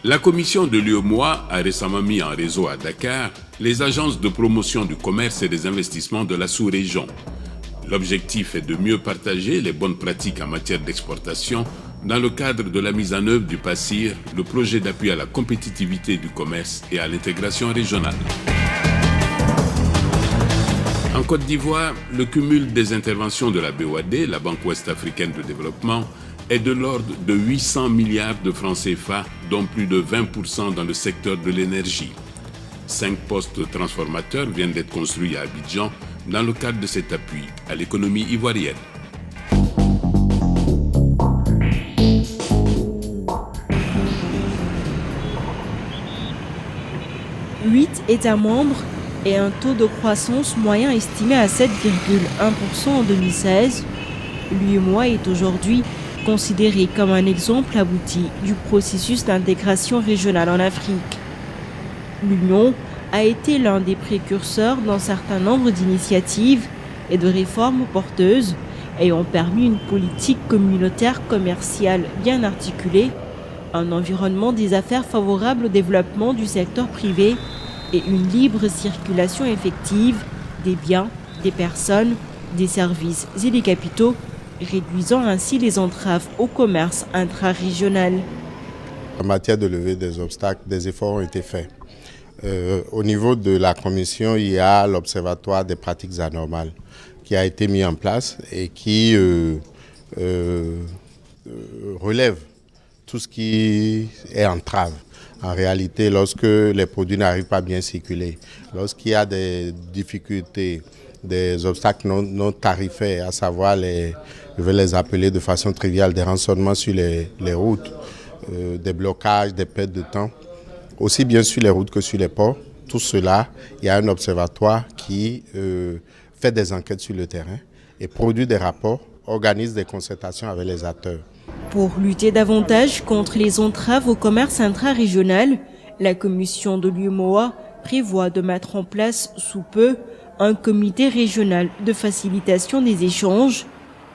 La commission de l'UEMOA a récemment mis en réseau à Dakar les agences de promotion du commerce et des investissements de la sous-région. L'objectif est de mieux partager les bonnes pratiques en matière d'exportation dans le cadre de la mise en œuvre du PASSIR, le projet d'appui à la compétitivité du commerce et à l'intégration régionale. En Côte d'Ivoire, le cumul des interventions de la BOAD, la Banque ouest-africaine de développement, est de l'ordre de 800 milliards de francs CFA, dont plus de 20% dans le secteur de l'énergie. 5 postes transformateurs viennent d'être construits à Abidjan dans le cadre de cet appui à l'économie ivoirienne. Huit États membres et un taux de croissance moyen estimé à 7,1% en 2016, l'UEMOA est aujourd'hui considéré comme un exemple abouti du processus d'intégration régionale en Afrique. L'Union a été l'un des précurseurs d'un certain nombre d'initiatives et de réformes porteuses ayant permis une politique communautaire commerciale bien articulée, un environnement des affaires favorable au développement du secteur privé et une libre circulation effective des biens, des personnes, des services et des capitaux, réduisant ainsi les entraves au commerce intra-régional. En matière de levée des obstacles, des efforts ont été faits. Au niveau de la Commission, il y a l'Observatoire des pratiques anormales qui a été mis en place et qui relève tout ce qui est entrave. En réalité, lorsque les produits n'arrivent pas à bien circuler, lorsqu'il y a des difficultés, des obstacles non tarifaires, à savoir je vais les appeler de façon triviale, des rançonnements sur les routes, des blocages, des pertes de temps, aussi bien sur les routes que sur les ports. Tout cela, il y a un observatoire qui fait des enquêtes sur le terrain et produit des rapports, organise des concertations avec les acteurs. Pour lutter davantage contre les entraves au commerce intra-régional, la commission de l'UEMOA prévoit de mettre en place sous peu un comité régional de facilitation des échanges,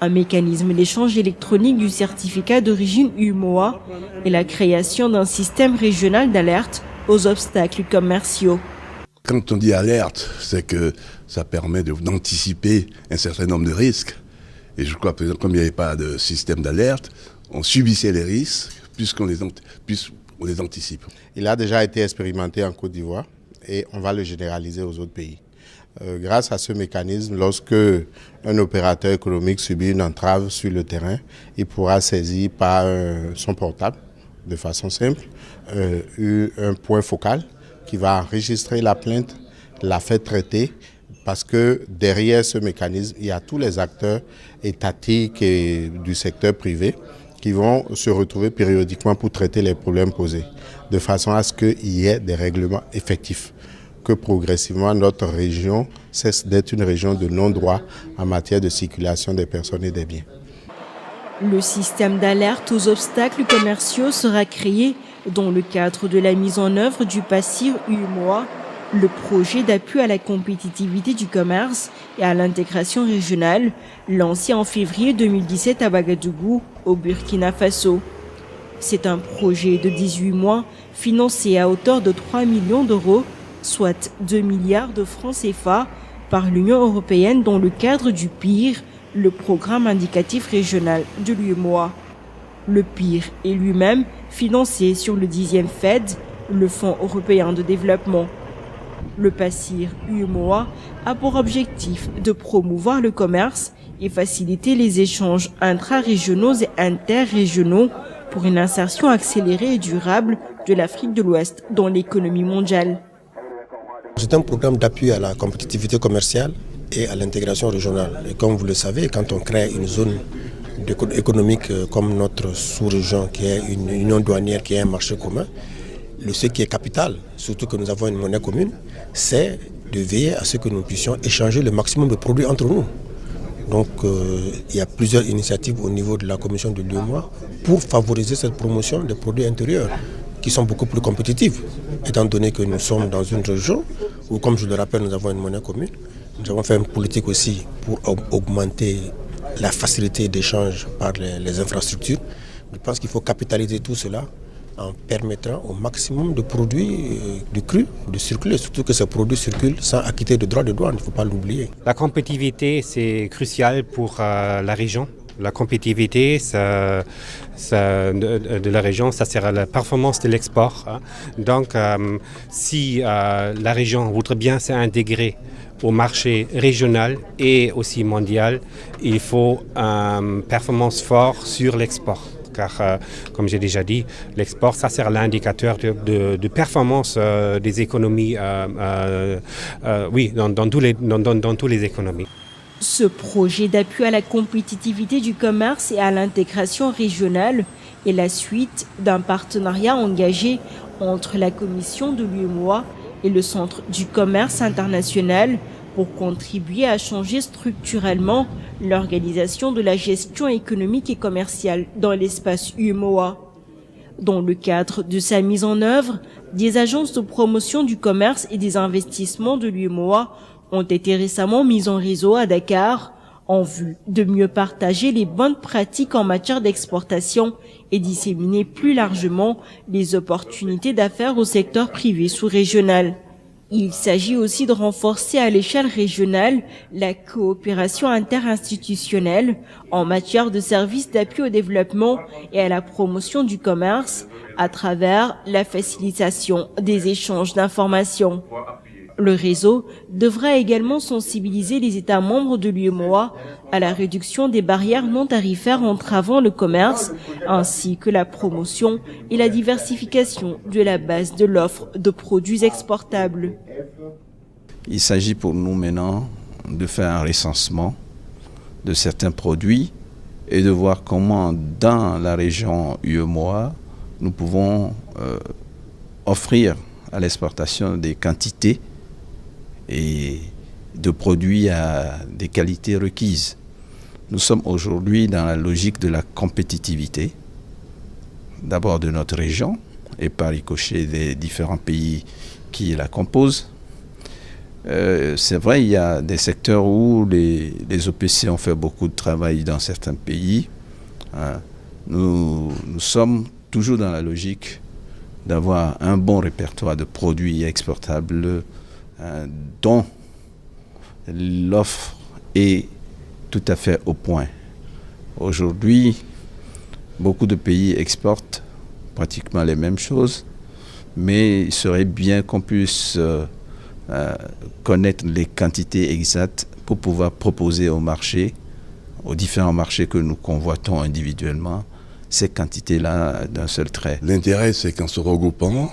un mécanisme d'échange électronique du certificat d'origine UEMOA et la création d'un système régional d'alerte aux obstacles commerciaux. Quand on dit alerte, c'est que ça permet d'anticiper un certain nombre de risques. Et je crois que comme il n'y avait pas de système d'alerte, on subissait les risques puisqu'on les anticipe. Il a déjà été expérimenté en Côte d'Ivoire et on va le généraliser aux autres pays. Grâce à ce mécanisme, lorsque un opérateur économique subit une entrave sur le terrain, il pourra saisir par son portable, de façon simple, un point focal qui va enregistrer la plainte, la faire traiter, parce que derrière ce mécanisme, il y a tous les acteurs étatiques et du secteur privé qui vont se retrouver périodiquement pour traiter les problèmes posés, de façon à ce qu'il y ait des règlements effectifs, que progressivement notre région cesse d'être une région de non-droit en matière de circulation des personnes et des biens. Le système d'alerte aux obstacles commerciaux sera créé dans le cadre de la mise en œuvre du PASSIR UEMOA, le projet d'appui à la compétitivité du commerce et à l'intégration régionale, lancé en février 2017 à Ouagadougou, au Burkina Faso. C'est un projet de 18 mois financé à hauteur de 3 millions d'euros, soit 2 milliards de francs CFA, par l'Union européenne dans le cadre du PIR, le programme indicatif régional de l'UEMOA. Le PIR est lui-même financé sur le 10e FED, le Fonds européen de développement. Le PASSIR UEMOA a pour objectif de promouvoir le commerce et faciliter les échanges intra-régionaux et interrégionaux pour une insertion accélérée et durable de l'Afrique de l'Ouest dans l'économie mondiale. C'est un programme d'appui à la compétitivité commerciale et à l'intégration régionale. Et comme vous le savez, quand on crée une zone économique comme notre sous-région, qui est une union douanière, qui est un marché commun, ce qui est capital, surtout que nous avons une monnaie commune, c'est de veiller à ce que nous puissions échanger le maximum de produits entre nous. Donc il y a plusieurs initiatives au niveau de la commission de l'UEMOA pour favoriser cette promotion des produits intérieurs qui sont beaucoup plus compétitifs, étant donné que nous sommes dans une région où, comme je le rappelle, nous avons une monnaie commune. Nous avons fait une politique aussi pour augmenter la facilité d'échange par les infrastructures. Je pense qu'il faut capitaliser tout cela en permettant au maximum de produits de cru de circuler, surtout que ces produits circulent sans acquitter de droits de douane, il ne faut pas l'oublier. La compétitivité, c'est crucial pour la région. La compétitivité de la région, ça sert à la performance de l'export. Hein. Donc, si la région voudrait bien s'intégrer au marché régional et aussi mondial, il faut une performance forte sur l'export. Car, comme j'ai déjà dit, l'export, ça sert à l'indicateur de performance des économies, dans toutes les économies. Ce projet d'appui à la compétitivité du commerce et à l'intégration régionale est la suite d'un partenariat engagé entre la Commission de l'UEMOA et le Centre du commerce international pour contribuer à changer structurellement l'organisation de la gestion économique et commerciale dans l'espace UEMOA. Dans le cadre de sa mise en œuvre, des agences de promotion du commerce et des investissements de l'UEMOA ont été récemment mises en réseau à Dakar en vue de mieux partager les bonnes pratiques en matière d'exportation et disséminer plus largement les opportunités d'affaires au secteur privé sous-régional. Il s'agit aussi de renforcer à l'échelle régionale la coopération interinstitutionnelle en matière de services d'appui au développement et à la promotion du commerce à travers la facilitation des échanges d'informations. Le réseau devra également sensibiliser les États membres de l'UEMOA à la réduction des barrières non tarifaires entravant le commerce, ainsi que la promotion et la diversification de la base de l'offre de produits exportables. Il s'agit pour nous maintenant de faire un recensement de certains produits et de voir comment dans la région UEMOA nous pouvons offrir à l'exportation des quantités et de produits à des qualités requises. Nous sommes aujourd'hui dans la logique de la compétitivité, d'abord de notre région et par ricochet des différents pays qui la composent. C'est vrai, il y a des secteurs où les OPC ont fait beaucoup de travail dans certains pays. Nous sommes toujours dans la logique d'avoir un bon répertoire de produits exportables dont l'offre est tout à fait au point. Aujourd'hui, beaucoup de pays exportent pratiquement les mêmes choses, mais il serait bien qu'on puisse connaître les quantités exactes pour pouvoir proposer au marché, aux différents marchés que nous convoitons individuellement, ces quantités-là d'un seul trait. L'intérêt, c'est qu'en se regroupant,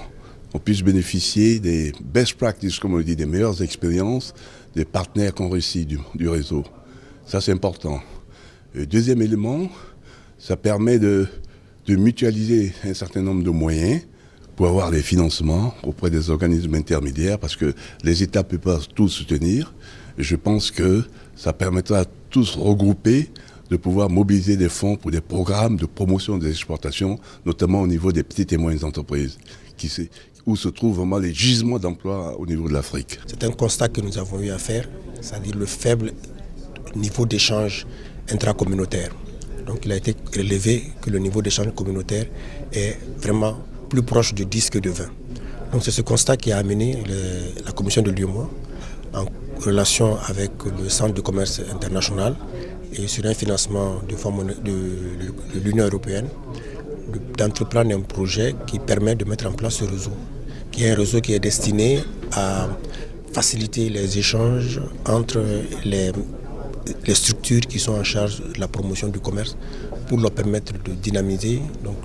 on puisse bénéficier des best practices, comme on le dit, des meilleures expériences des partenaires qui ont réussi du réseau. Ça, c'est important. Le deuxième élément, ça permet de mutualiser un certain nombre de moyens pour avoir des financements auprès des organismes intermédiaires, parce que les États ne peuvent pas tous soutenir. Et je pense que ça permettra à tous regroupés de pouvoir mobiliser des fonds pour des programmes de promotion des exportations, notamment au niveau des petites et moyennes entreprises, où se trouvent vraiment les gisements d'emploi au niveau de l'Afrique. C'est un constat que nous avons eu à faire, c'est-à-dire le faible niveau d'échange intracommunautaire. Donc il a été relevé que le niveau d'échange communautaire est vraiment plus proche de 10 que de 20. Donc c'est ce constat qui a amené la commission de l'UEMOA en relation avec le Centre de commerce international et sur un financement de l'Union européenne d'entreprendre un projet qui permet de mettre en place ce réseau, qui est un réseau qui est destiné à faciliter les échanges entre les structures qui sont en charge de la promotion du commerce pour leur permettre de dynamiser, donc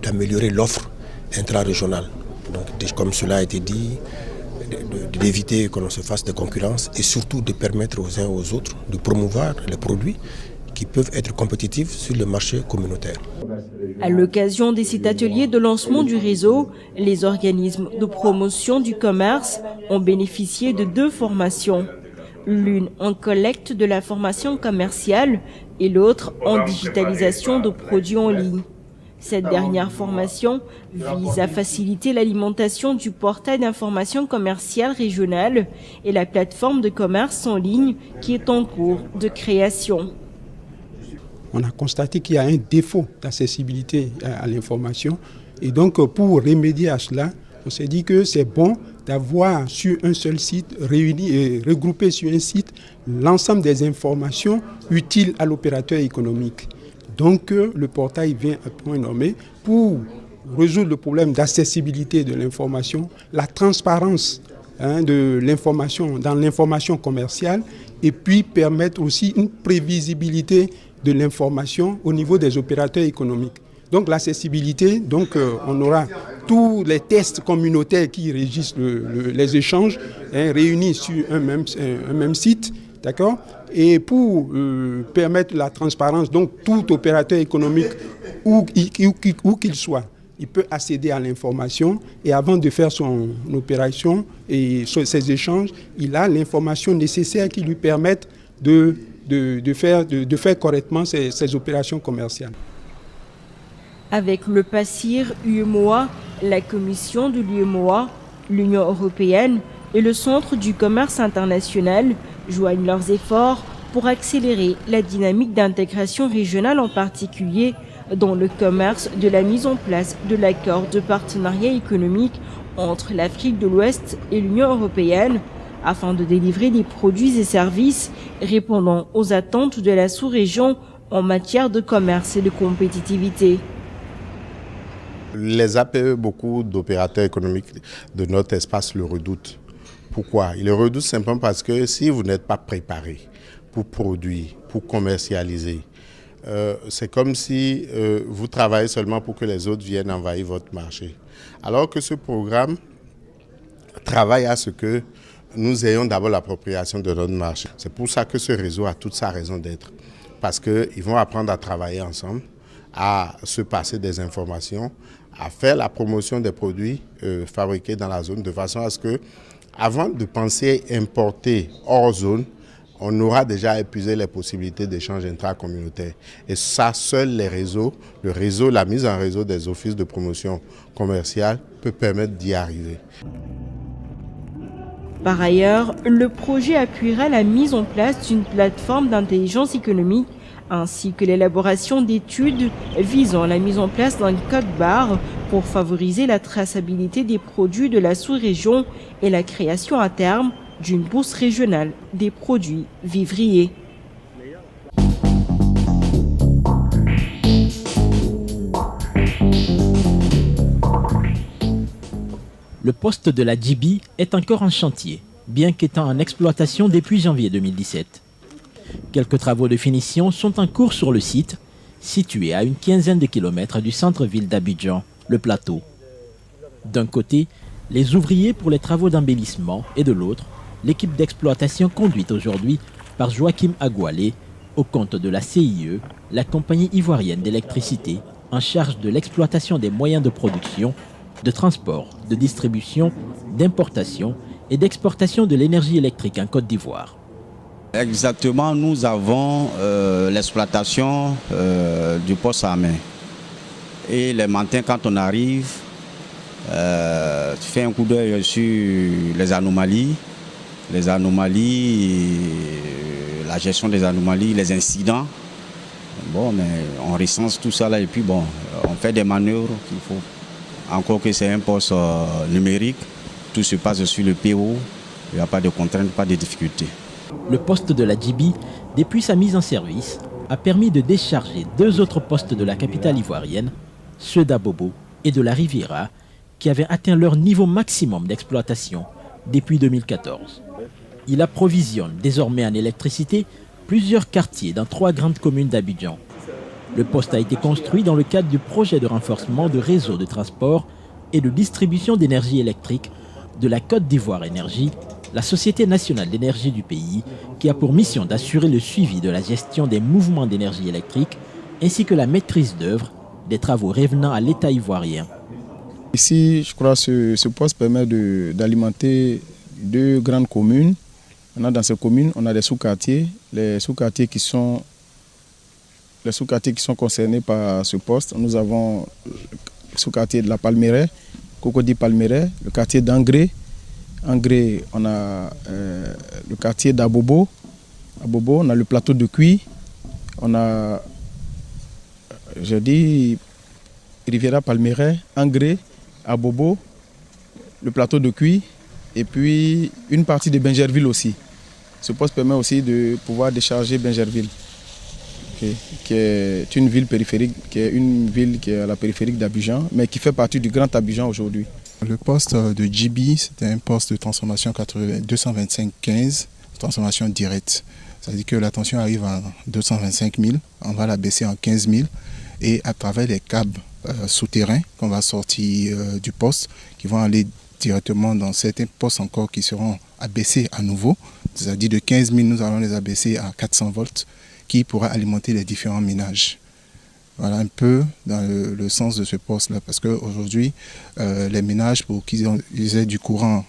d'améliorer l'offre intra-régionale. Donc, comme cela a été dit, d'éviter que l'on se fasse des concurrences et surtout de permettre aux uns aux autres de promouvoir les produits qui peuvent être compétitifs sur le marché communautaire. À l'occasion de cet atelier de lancement du réseau, les organismes de promotion du commerce ont bénéficié de 2 formations. L'une en collecte de la formation commerciale et l'autre en digitalisation de produits en ligne. Cette dernière formation vise à faciliter l'alimentation du portail d'information commerciale régionale et la plateforme de commerce en ligne qui est en cours de création. On a constaté qu'il y a un défaut d'accessibilité à l'information Et donc, pour remédier à cela, on s'est dit que c'est bon d'avoir sur un seul site, réuni et regroupé sur un site, l'ensemble des informations utiles à l'opérateur économique. Donc, le portail vient à point nommé pour résoudre le problème d'accessibilité de l'information, la transparence de l'information dans l'information commerciale et puis permettre aussi une prévisibilité de l'information au niveau des opérateurs économiques. Donc l'accessibilité, on aura tous les tests communautaires qui régissent les échanges réunis sur un même site, d'accord ? Et pour permettre la transparence, donc tout opérateur économique, où qu'il soit, il peut accéder à l'information et avant de faire son opération et ses échanges, il a l'information nécessaire qui lui permette de faire correctement ses opérations commerciales. Avec le PACIR UEMOA, la Commission de l'UEMOA, l'Union européenne et le Centre du commerce international joignent leurs efforts pour accélérer la dynamique d'intégration régionale, en particulier dans le commerce, de la mise en place de l'accord de partenariat économique entre l'Afrique de l'Ouest et l'Union européenne, afin de délivrer des produits et services répondant aux attentes de la sous-région en matière de commerce et de compétitivité. Les APE, beaucoup d'opérateurs économiques de notre espace le redoutent. Pourquoi? Ils le redoutent simplement parce que si vous n'êtes pas préparé pour produire, pour commercialiser, c'est comme si vous travaillez seulement pour que les autres viennent envahir votre marché. Alors que ce programme travaille à ce que nous ayons d'abord l'appropriation de notre marché. C'est pour ça que ce réseau a toute sa raison d'être. Parce qu'ils vont apprendre à travailler ensemble, à se passer des informations, à faire la promotion des produits fabriqués dans la zone, de façon à ce que, avant de penser importer hors zone, on aura déjà épuisé les possibilités d'échange intracommunautaire. Et ça, seuls les réseaux, la mise en réseau des offices de promotion commerciale peut permettre d'y arriver. Par ailleurs, le projet appuiera la mise en place d'une plateforme d'intelligence économique ainsi que l'élaboration d'études visant la mise en place d'un code-barre pour favoriser la traçabilité des produits de la sous-région et la création à terme d'une bourse régionale des produits vivriers. Le poste de la Djibi est encore en chantier, bien qu'étant en exploitation depuis janvier 2017. Quelques travaux de finition sont en cours sur le site, situé à une quinzaine de kilomètres du centre-ville d'Abidjan, le plateau. D'un côté, les ouvriers pour les travaux d'embellissement et de l'autre, l'équipe d'exploitation conduite aujourd'hui par Joachim Agoualé, au compte de la CIE, la compagnie ivoirienne d'électricité, en charge de l'exploitation des moyens de production, de transport, de distribution, d'importation et d'exportation de l'énergie électrique en Côte d'Ivoire. Exactement, nous avons l'exploitation du poste à main. Et les matins, quand on arrive, tu fais un coup d'œil sur les anomalies, la gestion des anomalies, les incidents. Bon, mais on recense tout ça là et puis bon, on fait des manœuvres qu'il faut. Encore que c'est un poste numérique, tout se passe sur le PO, il n'y a pas de contraintes, pas de difficultés. Le poste de la Djibi, depuis sa mise en service, a permis de décharger 2 autres postes de la capitale ivoirienne, ceux d'Abobo et de la Riviera, qui avaient atteint leur niveau maximum d'exploitation depuis 2014. Il approvisionne désormais en électricité plusieurs quartiers dans 3 grandes communes d'Abidjan. Le poste a été construit dans le cadre du projet de renforcement de réseaux de transport et de distribution d'énergie électrique de la Côte d'Ivoire Énergie, la Société nationale d'énergie du pays, qui a pour mission d'assurer le suivi de la gestion des mouvements d'énergie électrique ainsi que la maîtrise d'œuvre des travaux revenant à l'État ivoirien. Ici, je crois que ce poste permet d'alimenter 2 grandes communes. Maintenant, dans ces communes, on a des sous-quartiers. Les sous-quartiers qui sont concernés par ce poste. Nous avons le sous-quartier de la Palmeraie, Cocody Palmeraie, le quartier d'Angré. Angré, on a le quartier d'Abobo. Abobo, on a le plateau de Cuy. On a, Riviera Palmeraie, Angré, Abobo, le plateau de Cuy et puis une partie de Bingerville aussi. Ce poste permet aussi de pouvoir décharger Bingerville, qui est une ville périphérique, qui est à la périphérique d'Abidjan, mais qui fait partie du Grand Abidjan aujourd'hui. Le poste de GB, c'était un poste de transformation 225-15, transformation directe. C'est-à-dire que la tension arrive à 225 000, on va la baisser en 15 000 et à travers les câbles souterrains qu'on va sortir du poste, qui vont aller directement dans certains postes encore qui seront abaissés à nouveau. C'est-à-dire de 15 000, nous allons les abaisser à 400 volts qui pourra alimenter les différents ménages. Voilà un peu dans le sens de ce poste-là, parce qu'aujourd'hui, les ménages, pour qu'ils aient du courant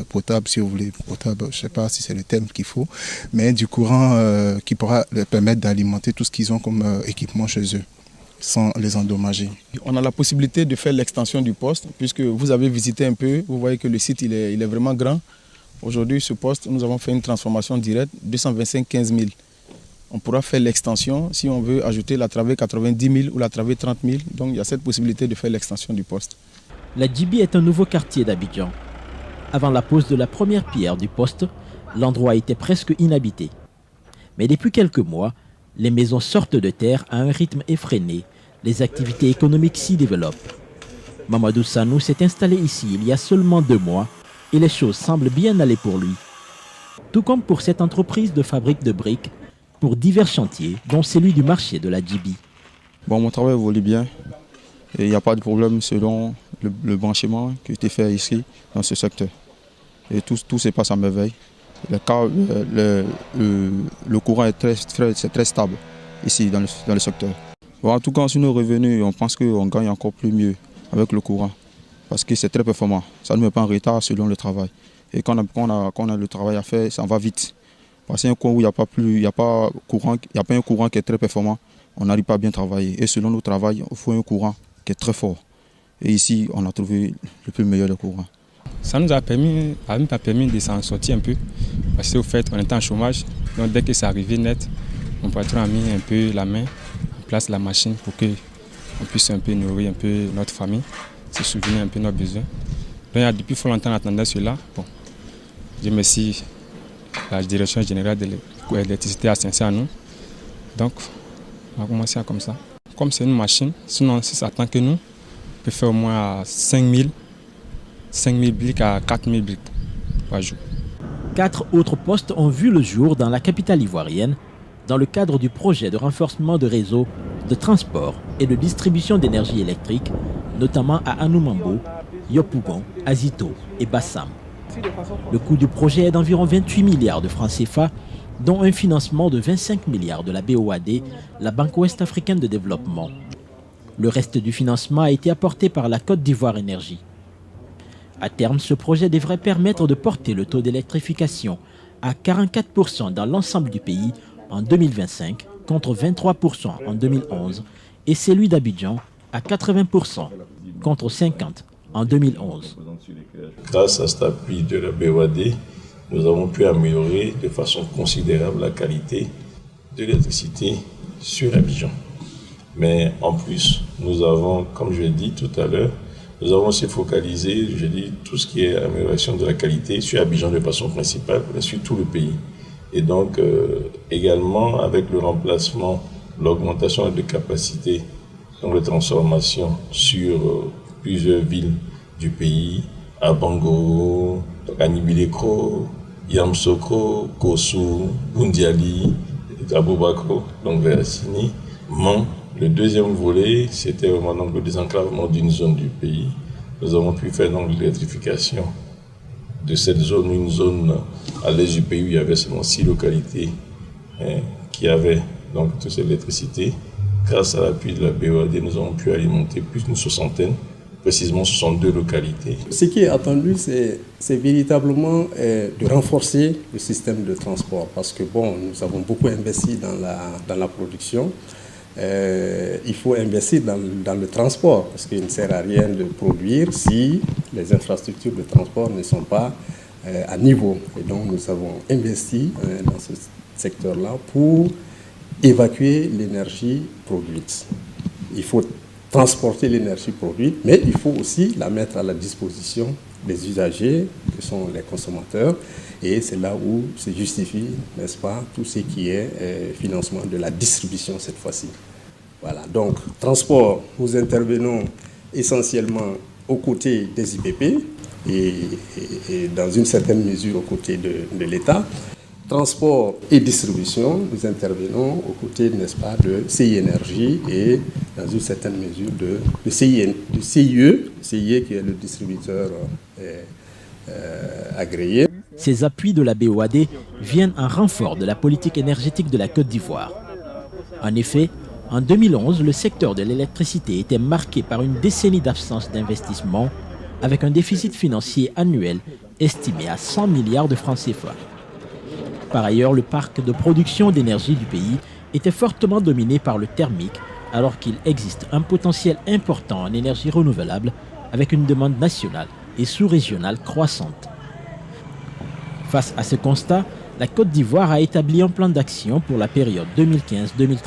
potable, si vous voulez, potable, je ne sais pas si c'est le terme qu'il faut, mais du courant qui pourra leur permettre d'alimenter tout ce qu'ils ont comme équipement chez eux, sans les endommager. On a la possibilité de faire l'extension du poste, puisque vous avez visité un peu, vous voyez que le site il est vraiment grand. Aujourd'hui, ce poste, nous avons fait une transformation directe, 225-15 000. On pourra faire l'extension si on veut ajouter la travée 90 000 ou la travée 30 000. Donc il y a cette possibilité de faire l'extension du poste. La Djibi est un nouveau quartier d'Abidjan. Avant la pose de la première pierre du poste, l'endroit était presque inhabité. Mais depuis quelques mois, les maisons sortent de terre à un rythme effréné. Les activités économiques s'y développent. Mamadou Sanou s'est installé ici il y a seulement 2 mois et les choses semblent bien aller pour lui. Tout comme pour cette entreprise de fabrique de briques, pour divers chantiers, dont celui du marché de la Djibi. Bon, mon travail évolue bien et il n'y a pas de problème selon le branchement qui a été fait ici dans ce secteur. Et tout se passe à merveille. Le courant est très stable ici dans le secteur. Bon, en tout cas, sur nos revenus, on pense qu'on gagne encore plus mieux avec le courant parce que c'est très performant. Ça ne nous met pas en retard selon le travail. Et quand on a le travail à faire, ça va vite. Parce qu'un coin où il n'y a pas un courant qui est très performant, on n'arrive pas à bien travailler. Et selon nos travail, il faut un courant qui est très fort. Et ici, on a trouvé le plus meilleur de courant. Ça nous a permis de s'en sortir un peu. Parce qu'au fait, on était en chômage. Donc dès que c'est arrivé net, mon patron a mis un peu la main en place la machine pour qu'on puisse un peu nourrir un peu notre famille, se souvenir un peu de nos besoins. Donc depuis fort longtemps, on attendait cela. Bon, je remercie la direction générale de l'électricité à Saint-Cyr à nous. Donc, on a commencé comme ça. Comme c'est une machine, sinon si ça attend que nous, on peut faire au moins 5 000 briques à 4 000 briques par jour. 4 autres postes ont vu le jour dans la capitale ivoirienne dans le cadre du projet de renforcement de réseaux de transport et de distribution d'énergie électrique, notamment à Anoumambo, Yopougon, Azito et Bassam. Le coût du projet est d'environ 28 milliards de francs CFA, dont un financement de 25 milliards de la BOAD, la Banque Ouest-Africaine de Développement. Le reste du financement a été apporté par la Côte d'Ivoire Énergie. À terme, ce projet devrait permettre de porter le taux d'électrification à 44% dans l'ensemble du pays en 2025, contre 23% en 2011, et celui d'Abidjan à 80%, contre 50% en 2011. Grâce à cet appui de la BOAD, nous avons pu améliorer de façon considérable la qualité de l'électricité sur Abidjan. Mais en plus, nous avons, comme je l'ai dit tout à l'heure, nous avons aussi focalisé, je dis, tout ce qui est amélioration de la qualité sur Abidjan de façon principale, mais sur tout le pays. Et donc, également, avec le remplacement, l'augmentation de capacité, donc de transformation sur plusieurs villes du pays, à Bango, à Nibileko, Yamsoko, Kossou, Bundiali, Aboubakro, donc Veracini, Man. Le deuxième volet, c'était vraiment donc, le désenclavement d'une zone du pays. Nous avons pu faire donc l'électrification de cette zone, une zone à l'est du pays où il y avait seulement 6 localités qui avaient donc toute cette électricité. Grâce à l'appui de la BOAD, nous avons pu alimenter plus d'une 60aine, précisément 62 localités. Ce qui est attendu, c'est véritablement de renforcer le système de transport parce que bon, nous avons beaucoup investi dans la production. Il faut investir dans le transport parce qu'il ne sert à rien de produire si les infrastructures de transport ne sont pas à niveau. Et donc nous avons investi dans ce secteur-là pour évacuer l'énergie produite. Il faut transporter l'énergie produite, mais il faut aussi la mettre à la disposition des usagers, que sont les consommateurs, et c'est là où se justifie, n'est-ce pas, tout ce qui est financement de la distribution cette fois-ci. Voilà, donc transport, nous intervenons essentiellement aux côtés des IPP et dans une certaine mesure aux côtés de l'État. Transport et distribution, nous intervenons aux côtés, n'est-ce pas, de CI Énergie et dans une certaine mesure de CIE qui est le distributeur agréé. Ces appuis de la BOAD viennent en renfort de la politique énergétique de la Côte d'Ivoire. En effet, en 2011, le secteur de l'électricité était marqué par une décennie d'absence d'investissement avec un déficit financier annuel estimé à 100 milliards de francs CFA. Par ailleurs, le parc de production d'énergie du pays était fortement dominé par le thermique, alors qu'il existe un potentiel important en énergie renouvelable avec une demande nationale et sous-régionale croissante. Face à ce constat, la Côte d'Ivoire a établi un plan d'action pour la période 2015-2030.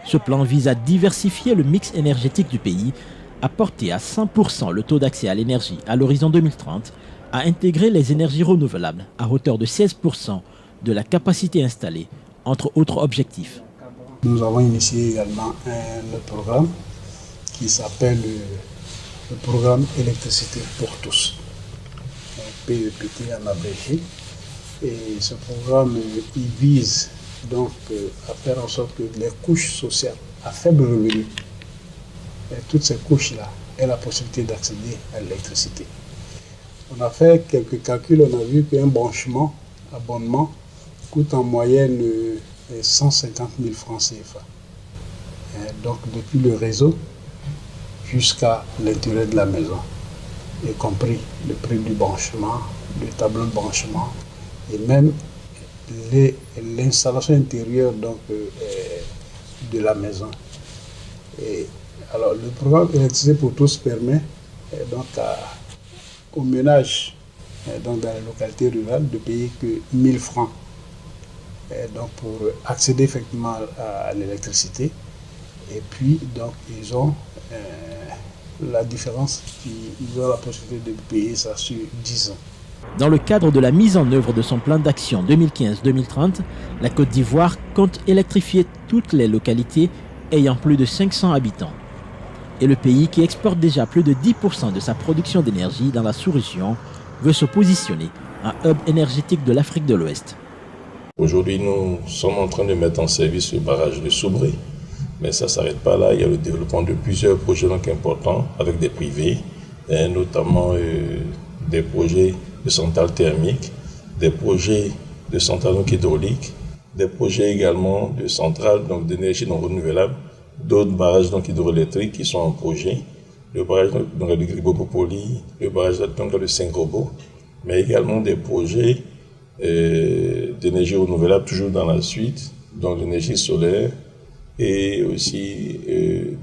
Ce plan vise à diversifier le mix énergétique du pays, à porter à 100% le taux d'accès à l'énergie à l'horizon 2030, à intégrer les énergies renouvelables à hauteur de 16% de la capacité installée, entre autres objectifs. Nous avons initié également un programme qui s'appelle le programme Électricité pour tous, PEPT en abrégé. Et ce programme, il vise donc à faire en sorte que les couches sociales à faible revenu, toutes ces couches-là, aient la possibilité d'accéder à l'électricité. On a fait quelques calculs, on a vu qu'un branchement, abonnement, coûte en moyenne 150 000 francs CFA. Donc depuis le réseau jusqu'à l'intérieur de la maison, y compris le prix du branchement, le tableau de branchement et même l'installation intérieure donc, de la maison. Et alors le programme Électricité pour tous permet donc aux ménages donc dans les localités rurales de payer que 1000 francs donc pour accéder effectivement à l'électricité. Et puis donc ils ont la différence, ils ont la possibilité de payer ça sur 10 ans. Dans le cadre de la mise en œuvre de son plan d'action 2015-2030, la Côte d'Ivoire compte électrifier toutes les localités ayant plus de 500 habitants. Et le pays, qui exporte déjà plus de 10% de sa production d'énergie dans la sous-région, veut se positionner en hub énergétique de l'Afrique de l'Ouest. Aujourd'hui, nous sommes en train de mettre en service le barrage de Soubré. Mais ça ne s'arrête pas là. Il y a le développement de plusieurs projets donc importants avec des privés, notamment des projets de centrales thermiques, des projets de centrales hydrauliques, des projets également de centrales d'énergie non renouvelable, d'autres barrages hydroélectriques qui sont en projet, le barrage de Gribopopoli, le barrage de Saint-Gobault, mais également des projets d'énergie renouvelable toujours dans la suite, donc l'énergie solaire et aussi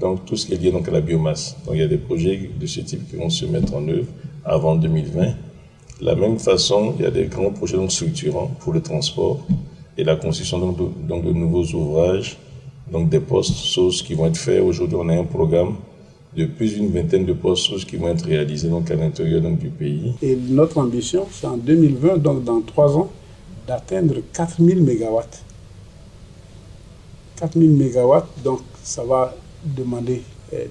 donc tout ce qui est lié à la biomasse. Donc il y a des projets de ce type qui vont se mettre en œuvre avant 2020. De la même façon, il y a des grands projets structurants pour le transport et la construction de nouveaux ouvrages, donc des postes sources qui vont être faits. Aujourd'hui, on a un programme de plus d'une vingtaine de postes sources qui vont être réalisés à l'intérieur du pays. Et notre ambition, c'est en 2020, donc dans 3 ans, d'atteindre 4000 MW. 4000 MW, donc ça va demander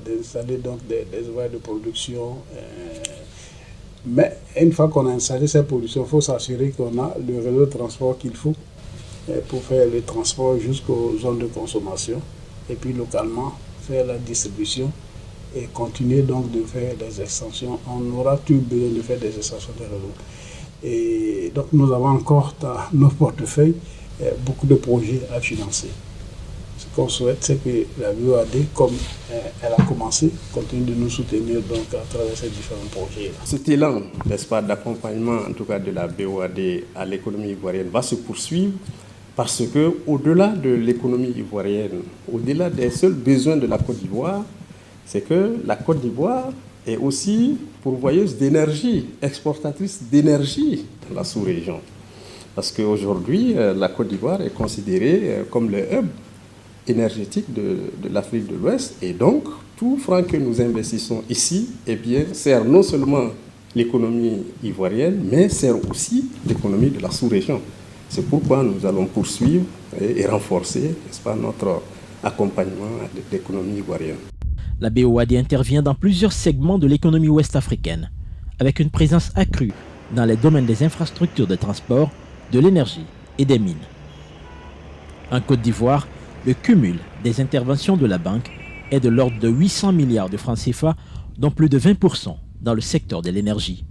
d'installer donc des ouvrages de production. Mais une fois qu'on a installé cette production, il faut s'assurer qu'on a le réseau de transport qu'il faut pour faire le transport jusqu'aux zones de consommation et puis localement faire la distribution et continuer donc de faire des extensions. On aura tout besoin de faire des extensions de réseau. Et donc nous avons encore dans nos portefeuilles beaucoup de projets à financer. Ce qu'on souhaite, c'est que la BOAD, comme elle a commencé, continue de nous soutenir donc à travers ces différents projets. Cet élan, n'est-ce pas, d'accompagnement en tout cas de la BOAD à l'économie ivoirienne va se poursuivre parce que au-delà de l'économie ivoirienne, au-delà des seuls besoins de la Côte d'Ivoire, c'est que la Côte d'Ivoire est aussi pourvoyeuse d'énergie, exportatrice d'énergie dans la sous-région. Parce qu'aujourd'hui, la Côte d'Ivoire est considérée comme le hub énergétique de l'Afrique de l'Ouest. Et donc, tout franc que nous investissons ici, eh bien, sert non seulement l'économie ivoirienne, mais sert aussi l'économie de la sous-région. C'est pourquoi nous allons poursuivre et renforcer, n'est-ce pas, notre accompagnement de l'économie ivoirienne. La BOAD intervient dans plusieurs segments de l'économie ouest-africaine, avec une présence accrue dans les domaines des infrastructures de transport, de l'énergie et des mines. En Côte d'Ivoire, le cumul des interventions de la banque est de l'ordre de 800 milliards de francs CFA, dont plus de 20% dans le secteur de l'énergie.